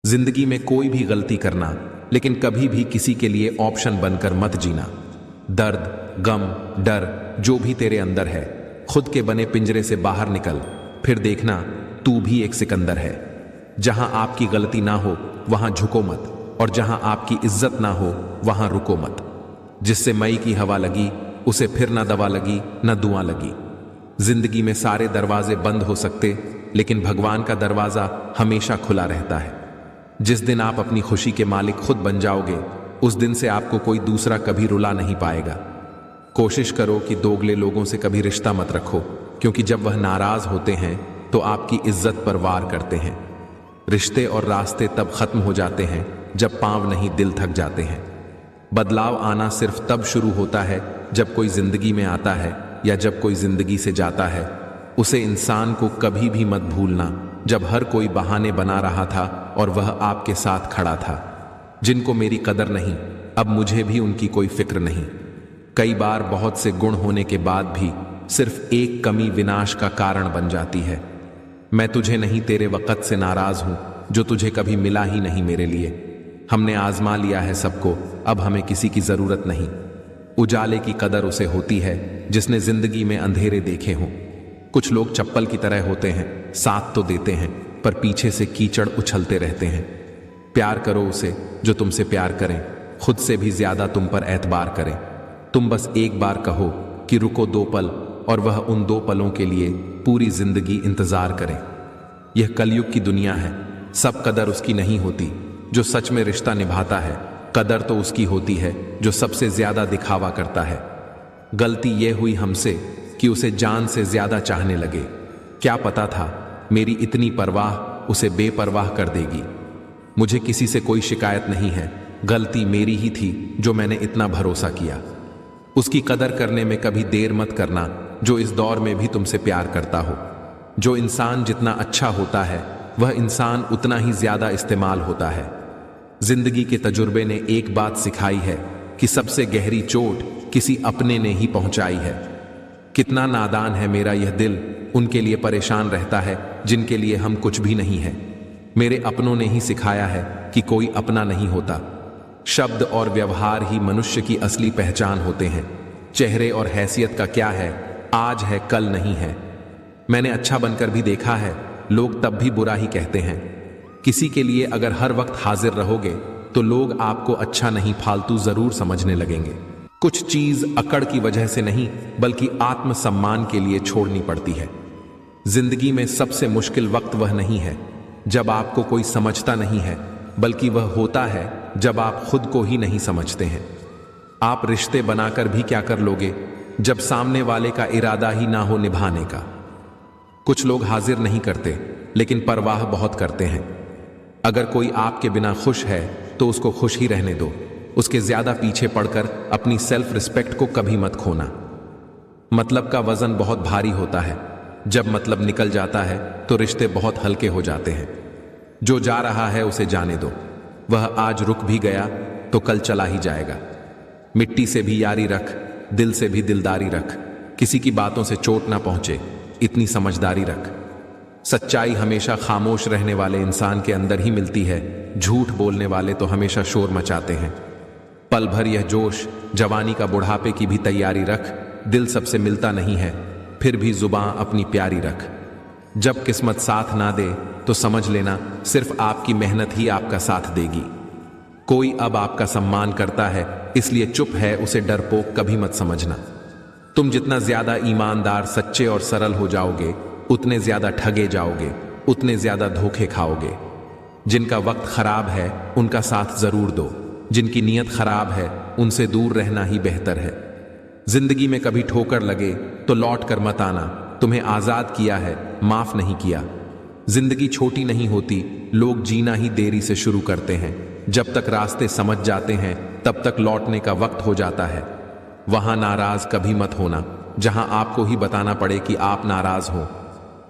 जिंदगी में कोई भी गलती करना, लेकिन कभी भी किसी के लिए ऑप्शन बनकर मत जीना। दर्द, गम, डर जो भी तेरे अंदर है, खुद के बने पिंजरे से बाहर निकल, फिर देखना तू भी एक सिकंदर है। जहां आपकी गलती ना हो वहां झुको मत, और जहां आपकी इज्जत ना हो वहां रुको मत। जिससे मई की हवा लगी उसे फिर ना दवा लगी ना दुआ लगी। जिंदगी में सारे दरवाजे बंद हो सकते, लेकिन भगवान का दरवाजा हमेशा खुला रहता है। जिस दिन आप अपनी खुशी के मालिक खुद बन जाओगे, उस दिन से आपको कोई दूसरा कभी रुला नहीं पाएगा। कोशिश करो कि दोगले लोगों से कभी रिश्ता मत रखो, क्योंकि जब वह नाराज होते हैं तो आपकी इज्जत पर वार करते हैं। रिश्ते और रास्ते तब खत्म हो जाते हैं जब पांव नहीं दिल थक जाते हैं। बदलाव आना सिर्फ तब शुरू होता है जब कोई जिंदगी में आता है या जब कोई जिंदगी से जाता है। उसे इंसान को कभी भी मत भूलना जब हर कोई बहाने बना रहा था और वह आपके साथ खड़ा था। जिनको मेरी कदर नहीं, अब मुझे भी उनकी कोई फिक्र नहीं। कई बार बहुत से गुण होने के बाद भी सिर्फ एक कमी विनाश का कारण बन जाती है। मैं तुझे नहीं तेरे वक़्त से नाराज हूं जो तुझे कभी मिला ही नहीं मेरे लिए। हमने आजमा लिया है सबको, अब हमें किसी की जरूरत नहीं। उजाले की कदर उसे होती है जिसने जिंदगी में अंधेरे देखे हों। कुछ लोग चप्पल की तरह होते हैं, साथ तो देते हैं पर पीछे से कीचड़ उछलते रहते हैं। प्यार करो उसे जो तुमसे प्यार करें, खुद से भी ज्यादा तुम पर एतबार करें। तुम बस एक बार कहो कि रुको 2 पल, और वह उन 2 पलों के लिए पूरी जिंदगी इंतजार करें। यह कलयुग की दुनिया है, सब कदर उसकी नहीं होती जो सच में रिश्ता निभाता है। कदर तो उसकी होती है जो सबसे ज्यादा दिखावा करता है। गलती यह हुई हमसे कि उसे जान से ज्यादा चाहने लगे। क्या पता था मेरी इतनी परवाह उसे बेपरवाह कर देगी। मुझे किसी से कोई शिकायत नहीं है, गलती मेरी ही थी जो मैंने इतना भरोसा किया। उसकी कदर करने में कभी देर मत करना जो इस दौर में भी तुमसे प्यार करता हो। जो इंसान जितना अच्छा होता है वह इंसान उतना ही ज्यादा इस्तेमाल होता है। जिंदगी के तजुर्बे ने एक बात सिखाई है कि सबसे गहरी चोट किसी अपने ने ही पहुंचाई है। कितना नादान है मेरा यह दिल उनके लिए परेशान रहता है जिनके लिए हम कुछ भी नहीं है। मेरे अपनों ने ही सिखाया है कि कोई अपना नहीं होता। शब्द और व्यवहार ही मनुष्य की असली पहचान होते हैं। चेहरे और हैसियत का क्या है, आज है कल नहीं है। मैंने अच्छा बनकर भी देखा है, लोग तब भी बुरा ही कहते हैं। किसी के लिए अगर हर वक्त हाजिर रहोगे तो लोग आपको अच्छा नहीं फालतू जरूर समझने लगेंगे। कुछ चीज अकड़ की वजह से नहीं बल्कि आत्मसम्मान के लिए छोड़नी पड़ती है। जिंदगी में सबसे मुश्किल वक्त वह नहीं है जब आपको कोई समझता नहीं है, बल्कि वह होता है जब आप खुद को ही नहीं समझते हैं। आप रिश्ते बनाकर भी क्या कर लोगे जब सामने वाले का इरादा ही ना हो निभाने का। कुछ लोग हाजिर नहीं करते लेकिन परवाह बहुत करते हैं। अगर कोई आपके बिना खुश है तो उसको खुश ही रहने दो। उसके ज्यादा पीछे पड़कर अपनी सेल्फ रिस्पेक्ट को कभी मत खोना। मतलब का वजन बहुत भारी होता है, जब मतलब निकल जाता है तो रिश्ते बहुत हल्के हो जाते हैं। जो जा रहा है उसे जाने दो, वह आज रुक भी गया तो कल चला ही जाएगा। मिट्टी से भी यारी रख, दिल से भी दिलदारी रख। किसी की बातों से चोट ना पहुंचे, इतनी समझदारी रख। सच्चाई हमेशा खामोश रहने वाले इंसान के अंदर ही मिलती है, झूठ बोलने वाले तो हमेशा शोर मचाते हैं। पल भर यह जोश, जवानी का बुढ़ापे की भी तैयारी रख। दिल सबसे मिलता नहीं है, फिर भी जुबान अपनी प्यारी रख। जब किस्मत साथ ना दे तो समझ लेना सिर्फ आपकी मेहनत ही आपका साथ देगी। कोई अब आपका सम्मान करता है इसलिए चुप है, उसे डरपोक कभी मत समझना। तुम जितना ज्यादा ईमानदार, सच्चे और सरल हो जाओगे, उतने ज्यादा ठगे जाओगे, उतने ज्यादा धोखे खाओगे। जिनका वक्त खराब है उनका साथ जरूर दो, जिनकी नीयत खराब है उनसे दूर रहना ही बेहतर है। जिंदगी में कभी ठोकर लगे तो लौट कर मत आना। तुम्हें आजाद किया है, माफ नहीं किया। जिंदगी छोटी नहीं होती, लोग जीना ही देरी से शुरू करते हैं। जब तक रास्ते समझ जाते हैं तब तक लौटने का वक्त हो जाता है। वहां नाराज कभी मत होना जहां आपको ही बताना पड़े कि आप नाराज हो।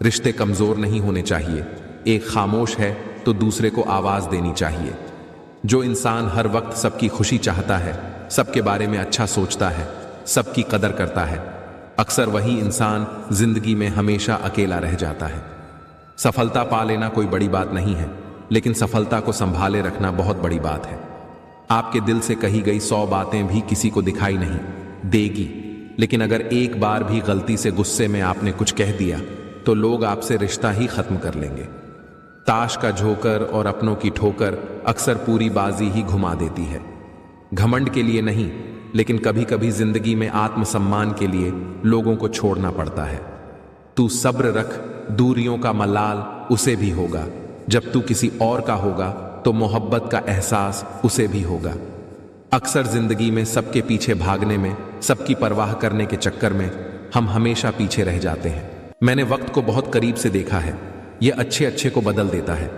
रिश्ते कमजोर नहीं होने चाहिए। एक खामोश है तो दूसरे को आवाज देनी चाहिए। जो इंसान हर वक्त सबकी खुशी चाहता है, सबके बारे में अच्छा सोचता है, सबकी कदर करता है, अक्सर वही इंसान जिंदगी में हमेशा अकेला रह जाता है। सफलता पा लेना कोई बड़ी बात नहीं है, लेकिन सफलता को संभाले रखना बहुत बड़ी बात है। आपके दिल से कही गई 100 बातें भी किसी को दिखाई नहीं देगी, लेकिन अगर एक बार भी गलती से गुस्से में आपने कुछ कह दिया तो लोग आपसे रिश्ता ही खत्म कर लेंगे। ताश का झोंकर और अपनों की ठोकर अक्सर पूरी बाजी ही घुमा देती है। घमंड के लिए नहीं, लेकिन कभी कभी जिंदगी में आत्मसम्मान के लिए लोगों को छोड़ना पड़ता है। तू सब्र रख, दूरियों का मलाल उसे भी होगा। जब तू किसी और का होगा तो मोहब्बत का एहसास उसे भी होगा। अक्सर जिंदगी में सबके पीछे भागने में, सबकी परवाह करने के चक्कर में हम हमेशा पीछे रह जाते हैं। मैंने वक्त को बहुत करीब से देखा है। यह अच्छे अच्छे को बदल देता है।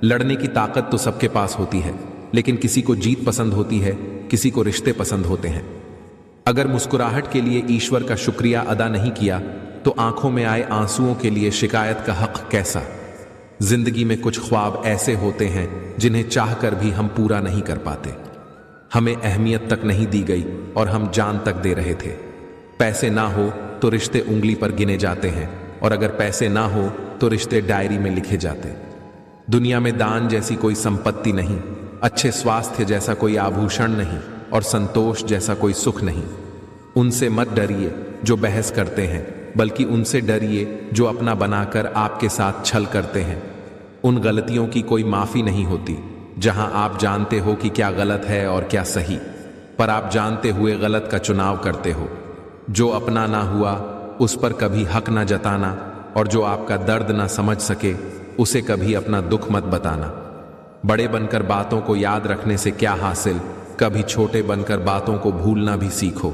लड़ने की ताकत तो सबके पास होती है, लेकिन किसी को जीत पसंद होती है, किसी को रिश्ते पसंद होते हैं। अगर मुस्कुराहट के लिए ईश्वर का शुक्रिया अदा नहीं किया तो आंखों में आए आंसुओं के लिए शिकायत का हक कैसा। जिंदगी में कुछ ख्वाब ऐसे होते हैं जिन्हें चाहकर भी हम पूरा नहीं कर पाते। हमें अहमियत तक नहीं दी गई और हम जान तक दे रहे थे। पैसे ना हो तो रिश्ते उंगली पर गिने जाते हैं, और अगर पैसे ना हो तो रिश्ते डायरी में लिखे जाते। दुनिया में दान जैसी कोई संपत्ति नहीं, अच्छे स्वास्थ्य जैसा कोई आभूषण नहीं, और संतोष जैसा कोई सुख नहीं। उनसे मत डरिए जो बहस करते हैं, बल्कि उनसे डरिए जो अपना बनाकर आपके साथ छल करते हैं। उन गलतियों की कोई माफी नहीं होती जहां आप जानते हो कि क्या गलत है और क्या सही, पर आप जानते हुए गलत का चुनाव करते हो। जो अपना ना हुआ उस पर कभी हक ना जताना, और जो आपका दर्द ना समझ सके उसे कभी अपना दुख मत बताना। बड़े बनकर बातों को याद रखने से क्या हासिल, कभी छोटे बनकर बातों को भूलना भी सीखो।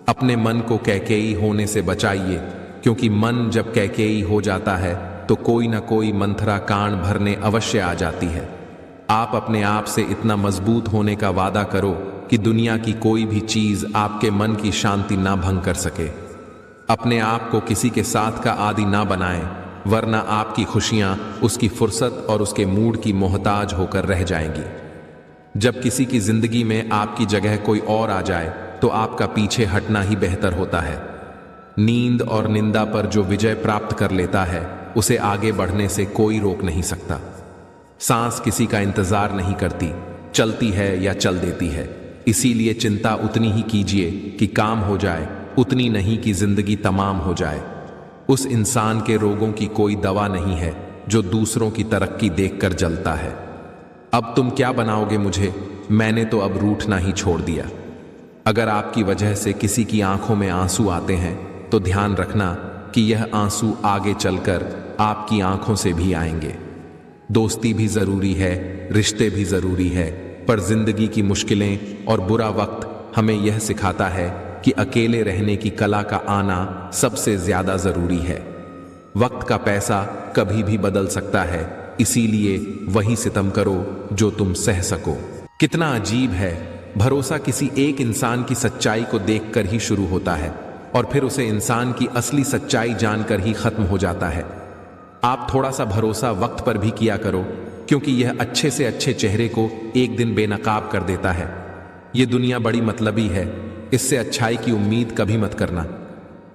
अपने मन को कैकेयी होने से बचाइए, क्योंकि मन जब कैकेयी हो जाता है तो कोई ना कोई मंथरा कान भरने अवश्य आ जाती है। आप अपने आप से इतना मजबूत होने का वादा करो कि दुनिया की कोई भी चीज आपके मन की शांति ना भंग कर सके। अपने आप को किसी के साथ का आदी ना बनाएं, वरना आपकी खुशियां उसकी फुर्सत और उसके मूड की मोहताज होकर रह जाएंगी। जब किसी की जिंदगी में आपकी जगह कोई और आ जाए तो आपका पीछे हटना ही बेहतर होता है। नींद और निंदा पर जो विजय प्राप्त कर लेता है उसे आगे बढ़ने से कोई रोक नहीं सकता। सांस किसी का इंतजार नहीं करती, चलती है या चल देती है। इसीलिए चिंता उतनी ही कीजिए कि काम हो जाए, उतनी नहीं कि जिंदगी तमाम हो जाए। उस इंसान के रोगों की कोई दवा नहीं है जो दूसरों की तरक्की देखकर जलता है। अब तुम क्या बनाओगे मुझे, मैंने तो अब रूठना ही छोड़ दिया। अगर आपकी वजह से किसी की आंखों में आंसू आते हैं तो ध्यान रखना कि यह आंसू आगे चलकर आपकी आंखों से भी आएंगे। दोस्ती भी जरूरी है, रिश्ते भी जरूरी है, पर जिंदगी की मुश्किलें और बुरा वक्त हमें यह सिखाता है कि अकेले रहने की कला का आना सबसे ज्यादा जरूरी है। वक्त का पैसा कभी भी बदल सकता है, इसीलिए वही सितम करो जो तुम सह सको। कितना अजीब है, भरोसा किसी एक इंसान की सच्चाई को देखकर ही शुरू होता है और फिर उसे इंसान की असली सच्चाई जानकर ही खत्म हो जाता है। आप थोड़ा सा भरोसा वक्त पर भी किया करो, क्योंकि यह अच्छे से अच्छे चेहरे को एक दिन बेनकाब कर देता है। यह दुनिया बड़ी मतलबी है, इससे अच्छाई की उम्मीद कभी मत करना।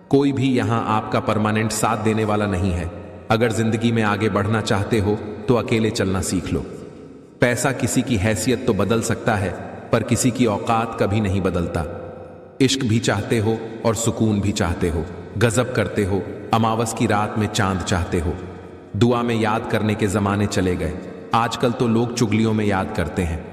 कोई भी यहां आपका परमानेंट साथ देने वाला नहीं है। अगर जिंदगी में आगे बढ़ना चाहते हो तो अकेले चलना सीख लो। पैसा किसी की हैसियत तो बदल सकता है, पर किसी की औकात कभी नहीं बदलता। इश्क भी चाहते हो और सुकून भी चाहते हो, गजब करते हो, अमावस की रात में चांद चाहते हो। दुआ में याद करने के जमाने चले गए, आजकल तो लोग चुगलियों में याद करते हैं।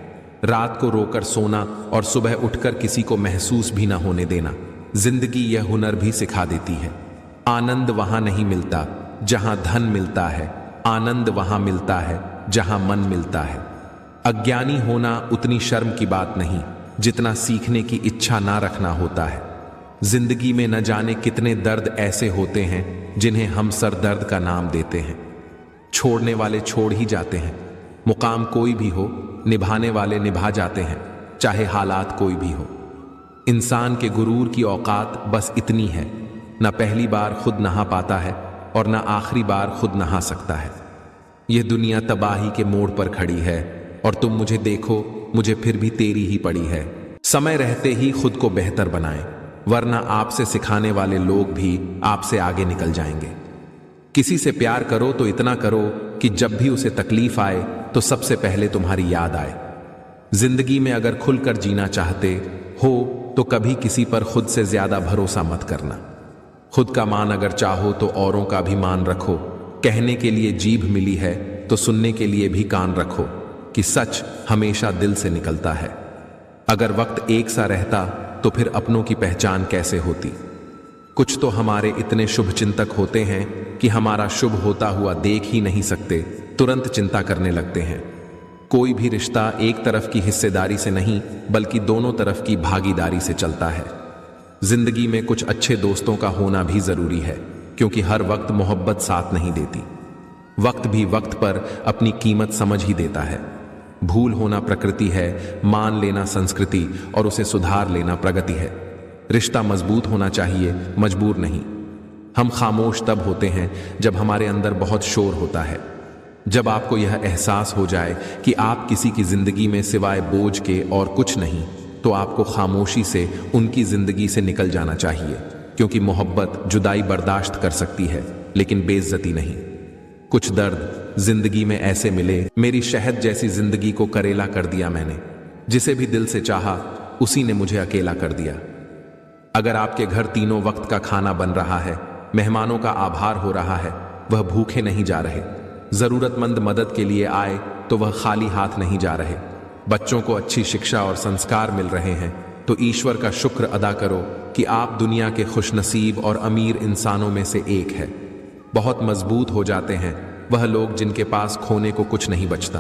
रात को रोकर सोना और सुबह उठकर किसी को महसूस भी ना होने देना, जिंदगी यह हुनर भी सिखा देती है। आनंद वहां नहीं मिलता जहां धन मिलता है, आनंद वहां मिलता है जहां मन मिलता है। अज्ञानी होना उतनी शर्म की बात नहीं जितना सीखने की इच्छा ना रखना होता है। जिंदगी में न जाने कितने दर्द ऐसे होते हैं जिन्हें हम सर दर्द का नाम देते हैं। छोड़ने वाले छोड़ ही जाते हैं, मुकाम कोई भी हो, निभाने वाले निभा जाते हैं, चाहे हालात कोई भी हो। इंसान के गुरूर की औकात बस इतनी है, न पहली बार खुद नहा पाता है और न आखिरी बार खुद नहा सकता है। यह दुनिया तबाही के मोड़ पर खड़ी है और तुम मुझे देखो, मुझे फिर भी तेरी ही पड़ी है। समय रहते ही खुद को बेहतर बनाएं, वरना आपसे सिखाने वाले लोग भी आपसे आगे निकल जाएंगे। किसी से प्यार करो तो इतना करो कि जब भी उसे तकलीफ आए तो सबसे पहले तुम्हारी याद आए। जिंदगी में अगर खुलकर जीना चाहते हो तो कभी किसी पर खुद से ज्यादा भरोसा मत करना। खुद का मान अगर चाहो तो औरों का भी मान रखो। कहने के लिए जीभ मिली है तो सुनने के लिए भी कान रखो कि सच हमेशा दिल से निकलता है। अगर वक्त एक सा रहता तो फिर अपनों की पहचान कैसे होती। कुछ तो हमारे इतने शुभ चिंतक होते हैं कि हमारा शुभ होता हुआ देख ही नहीं सकते, तुरंत चिंता करने लगते हैं। कोई भी रिश्ता एक तरफ की हिस्सेदारी से नहीं बल्कि दोनों तरफ की भागीदारी से चलता है। जिंदगी में कुछ अच्छे दोस्तों का होना भी जरूरी है, क्योंकि हर वक्त मोहब्बत साथ नहीं देती। वक्त भी वक्त पर अपनी कीमत समझ ही देता है। भूल होना प्रकृति है, मान लेना संस्कृति और उसे सुधार लेना प्रगति है। रिश्ता मजबूत होना चाहिए, मजबूर नहीं। हम खामोश तब होते हैं जब हमारे अंदर बहुत शोर होता है। जब आपको यह एहसास हो जाए कि आप किसी की जिंदगी में सिवाय बोझ के और कुछ नहीं, तो आपको खामोशी से उनकी जिंदगी से निकल जाना चाहिए, क्योंकि मोहब्बत जुदाई बर्दाश्त कर सकती है लेकिन बेइज्जती नहीं। कुछ दर्द जिंदगी में ऐसे मिले, मेरी शहद जैसी जिंदगी को करेला कर दिया मैंने। जिसे भी दिल से चाहा उसी ने मुझे अकेला कर दिया। अगर आपके घर तीनों वक्त का खाना बन रहा है, मेहमानों का आभार हो रहा है, वह भूखे नहीं जा रहे। जरूरतमंद मदद के लिए आए तो वह खाली हाथ नहीं जा रहे। बच्चों को अच्छी शिक्षा और संस्कार मिल रहे हैं तो ईश्वर का शुक्र अदा करो कि आप दुनिया के खुशनसीब और अमीर इंसानों में से एक है। बहुत मजबूत हो जाते हैं वह लोग जिनके पास खोने को कुछ नहीं बचता।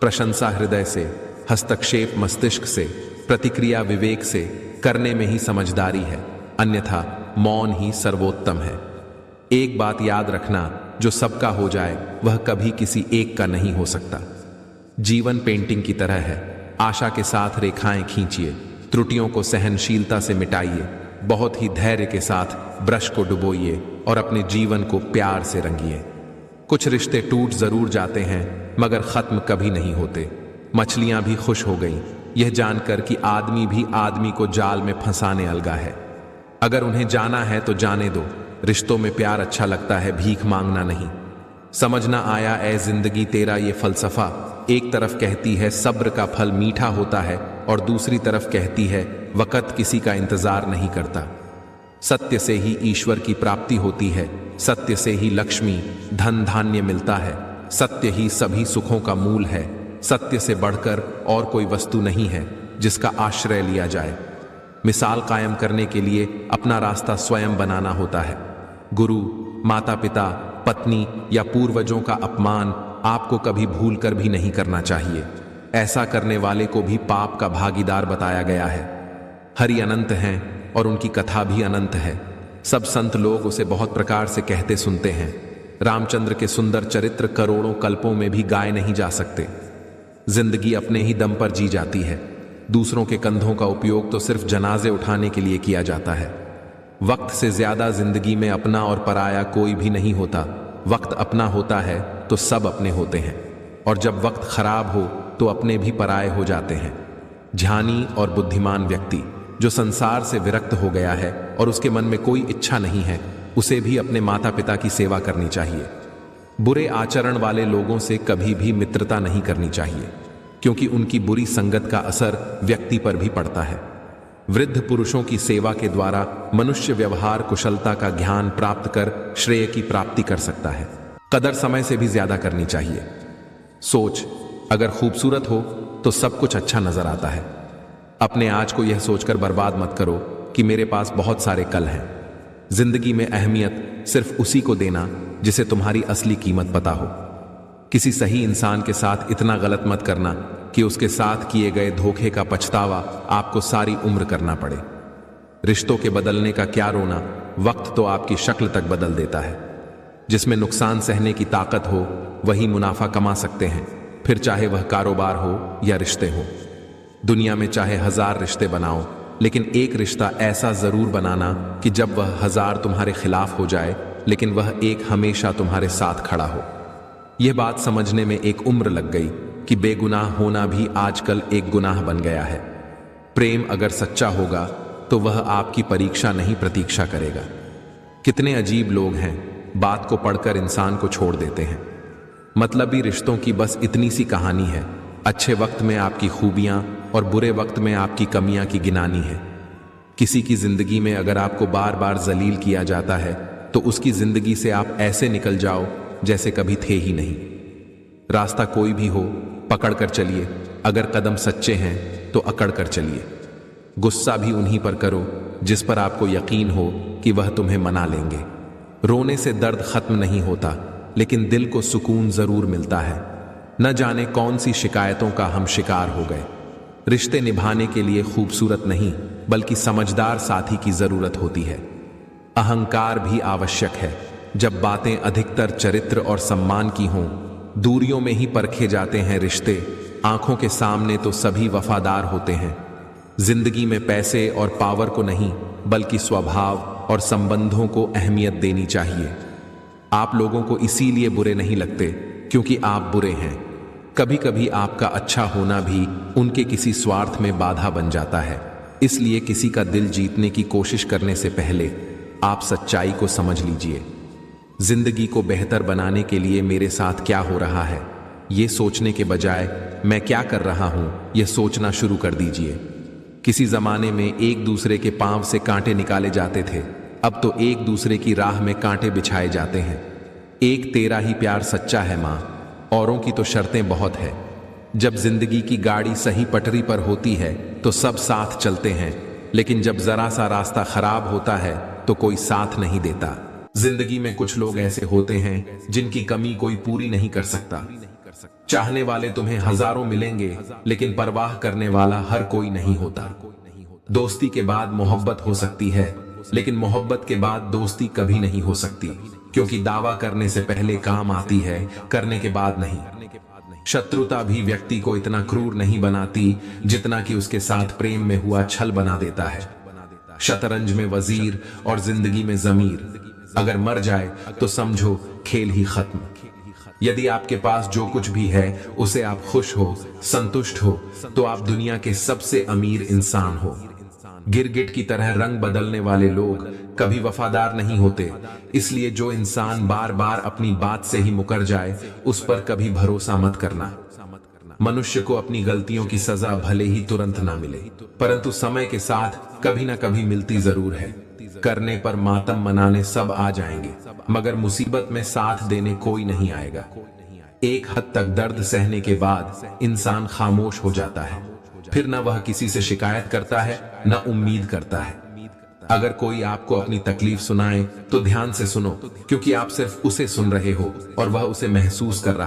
प्रशंसा हृदय से, हस्तक्षेप मस्तिष्क से, प्रतिक्रिया विवेक से करने में ही समझदारी है, अन्यथा मौन ही सर्वोत्तम है। एक बात याद रखना, जो सबका हो जाए वह कभी किसी एक का नहीं हो सकता। जीवन पेंटिंग की तरह है, आशा के साथ रेखाएं खींचिए, त्रुटियों को सहनशीलता से मिटाइए, बहुत ही धैर्य के साथ ब्रश को डुबोइए और अपने जीवन को प्यार से रंगिए। कुछ रिश्ते टूट जरूर जाते हैं मगर खत्म कभी नहीं होते। मछलियां भी खुश हो गईं यह जानकर कि आदमी भी आदमी को जाल में फंसाने अलगा है। अगर उन्हें जाना है तो जाने दो। रिश्तों में प्यार अच्छा लगता है, भीख मांगना नहीं। समझना आया ए जिंदगी तेरा ये फलसफा। एक तरफ कहती है सब्र का फल मीठा होता है और दूसरी तरफ कहती है वक़्त किसी का इंतजार नहीं करता। सत्य से ही ईश्वर की प्राप्ति होती है, सत्य से ही लक्ष्मी धन धान्य मिलता है, सत्य ही सभी सुखों का मूल है। सत्य से बढ़कर और कोई वस्तु नहीं है जिसका आश्रय लिया जाए। मिसाल कायम करने के लिए अपना रास्ता स्वयं बनाना होता है। गुरु, माता पिता, पत्नी या पूर्वजों का अपमान आपको कभी भूलकर भी नहीं करना चाहिए। ऐसा करने वाले को भी पाप का भागीदार बताया गया है। हरि अनंत हैं और उनकी कथा भी अनंत है। सब संत लोग उसे बहुत प्रकार से कहते सुनते हैं। रामचंद्र के सुंदर चरित्र करोड़ों कल्पों में भी गाए नहीं जा सकते। जिंदगी अपने ही दम पर जी जाती है। दूसरों के कंधों का उपयोग तो सिर्फ जनाजे उठाने के लिए किया जाता है। वक्त से ज्यादा जिंदगी में अपना और पराया कोई भी नहीं होता। वक्त अपना होता है तो सब अपने होते हैं, और जब वक्त खराब हो तो अपने भी पराये हो जाते हैं। ध्यानी और बुद्धिमान व्यक्ति जो संसार से विरक्त हो गया है और उसके मन में कोई इच्छा नहीं है, उसे भी अपने माता पिता की सेवा करनी चाहिए। बुरे आचरण वाले लोगों से कभी भी मित्रता नहीं करनी चाहिए, क्योंकि उनकी बुरी संगत का असर व्यक्ति पर भी पड़ता है। वृद्ध पुरुषों की सेवा के द्वारा मनुष्य व्यवहार कुशलता का ज्ञान प्राप्त कर श्रेय की प्राप्ति कर सकता है। कदर समय से भी ज्यादा करनी चाहिए। सोच, अगर खूबसूरत हो तो सब कुछ अच्छा नजर आता है। अपने आज को यह सोचकर बर्बाद मत करो कि मेरे पास बहुत सारे कल हैं। जिंदगी में अहमियत सिर्फ उसी को देना जिसे तुम्हारी असली कीमत पता हो। किसी सही इंसान के साथ इतना गलत मत करना कि उसके साथ किए गए धोखे का पछतावा आपको सारी उम्र करना पड़े। रिश्तों के बदलने का क्या रोना, वक्त तो आपकी शक्ल तक बदल देता है। जिसमें नुकसान सहने की ताकत हो वही मुनाफा कमा सकते हैं, फिर चाहे वह कारोबार हो या रिश्ते हो। दुनिया में चाहे 1000 रिश्ते बनाओ, लेकिन एक रिश्ता ऐसा जरूर बनाना कि जब वह 1000 तुम्हारे खिलाफ हो जाए लेकिन वह एक हमेशा तुम्हारे साथ खड़ा हो। यह बात समझने में एक उम्र लग गई कि बेगुनाह होना भी आजकल एक गुनाह बन गया है। प्रेम अगर सच्चा होगा तो वह आपकी परीक्षा नहीं प्रतीक्षा करेगा। कितने अजीब लोग हैं, बात को पढ़कर इंसान को छोड़ देते हैं। मतलबी रिश्तों की बस इतनी सी कहानी है। अच्छे वक्त में आपकी खूबियां और बुरे वक्त में आपकी कमियां की गिनानी है। किसी की जिंदगी में अगर आपको बार बार जलील किया जाता है तो उसकी जिंदगी से आप ऐसे निकल जाओ जैसे कभी थे ही नहीं। रास्ता कोई भी हो पकड़ कर चलिए, अगर कदम सच्चे हैं तो अकड़ कर चलिए। गुस्सा भी उन्हीं पर करो जिस पर आपको यकीन हो कि वह तुम्हें मना लेंगे। रोने से दर्द खत्म नहीं होता, लेकिन दिल को सुकून जरूर मिलता है। न जाने कौन सी शिकायतों का हम शिकार हो गए। रिश्ते निभाने के लिए खूबसूरत नहीं बल्कि समझदार साथी की जरूरत होती है। अहंकार भी आवश्यक है जब बातें अधिकतर चरित्र और सम्मान की हों। दूरियों में ही परखे जाते हैं रिश्ते, आंखों के सामने तो सभी वफादार होते हैं। जिंदगी में पैसे और पावर को नहीं बल्कि स्वभाव और संबंधों को अहमियत देनी चाहिए। आप लोगों को इसीलिए बुरे नहीं लगते क्योंकि आप बुरे हैं। कभी कभी आपका अच्छा होना भी उनके किसी स्वार्थ में बाधा बन जाता है। इसलिए किसी का दिल जीतने की कोशिश करने से पहले आप सच्चाई को समझ लीजिए। जिंदगी को बेहतर बनाने के लिए मेरे साथ क्या हो रहा है, ये सोचने के बजाय मैं क्या कर रहा हूं, यह सोचना शुरू कर दीजिए। किसी जमाने में एक दूसरे के पांव से कांटे निकाले जाते थे, अब तो एक दूसरे की राह में कांटे बिछाए जाते हैं। एक तेरा ही प्यार सच्चा है मां, औरों की तो शर्तें बहुत है। जब जिंदगी की गाड़ी सही पटरी पर होती है तो सब साथ चलते हैं, लेकिन जब जरा सा रास्ता खराब होता है तो कोई साथ नहीं देता। जिंदगी में कुछ लोग ऐसे होते हैं जिनकी कमी कोई पूरी नहीं कर सकता। चाहने वाले तुम्हें हजारों मिलेंगे, लेकिन परवाह करने वाला हर कोई नहीं होता। दोस्ती के बाद मोहब्बत हो सकती है, लेकिन मोहब्बत के बाद दोस्ती कभी नहीं हो सकती, क्योंकि दावा करने से पहले काम आती है, करने के बाद नहीं। शत्रुता भी व्यक्ति को इतना क्रूर नहीं बनाती जितना कि उसके साथ प्रेम में हुआ छल बना देता है। शतरंज में वजीर और जिंदगी में जमीर, अगर मर जाए तो समझो खेल ही खत्म। यदि आपके पास जो कुछ भी है उसे आप खुश हो, संतुष्ट हो, तो आप दुनिया के सबसे अमीर इंसान हो। गिरगिट की तरह रंग बदलने वाले लोग कभी वफादार नहीं होते, इसलिए जो इंसान बार बार अपनी बात से ही मुकर जाए उस पर कभी भरोसा मत करना। मनुष्य को अपनी गलतियों की सजा भले ही तुरंत ना मिले, परंतु समय के साथ कभी ना कभी मिलती जरूर है। करने पर मातम मनाने सब आ जाएंगे, मगर मुसीबत में साथ देने कोई नहीं आएगा। एक हद तक दर्द सहने के बाद इंसान खामोश हो जाता है, फिर न वह किसी से शिकायत करता है न उम्मीद करता है। अगर कोई आपको अपनी तकलीफ सुनाए तो ध्यान से सुनो, क्योंकि आप सिर्फ उसे सुन रहे हो और वह उसे महसूस कर रहा है।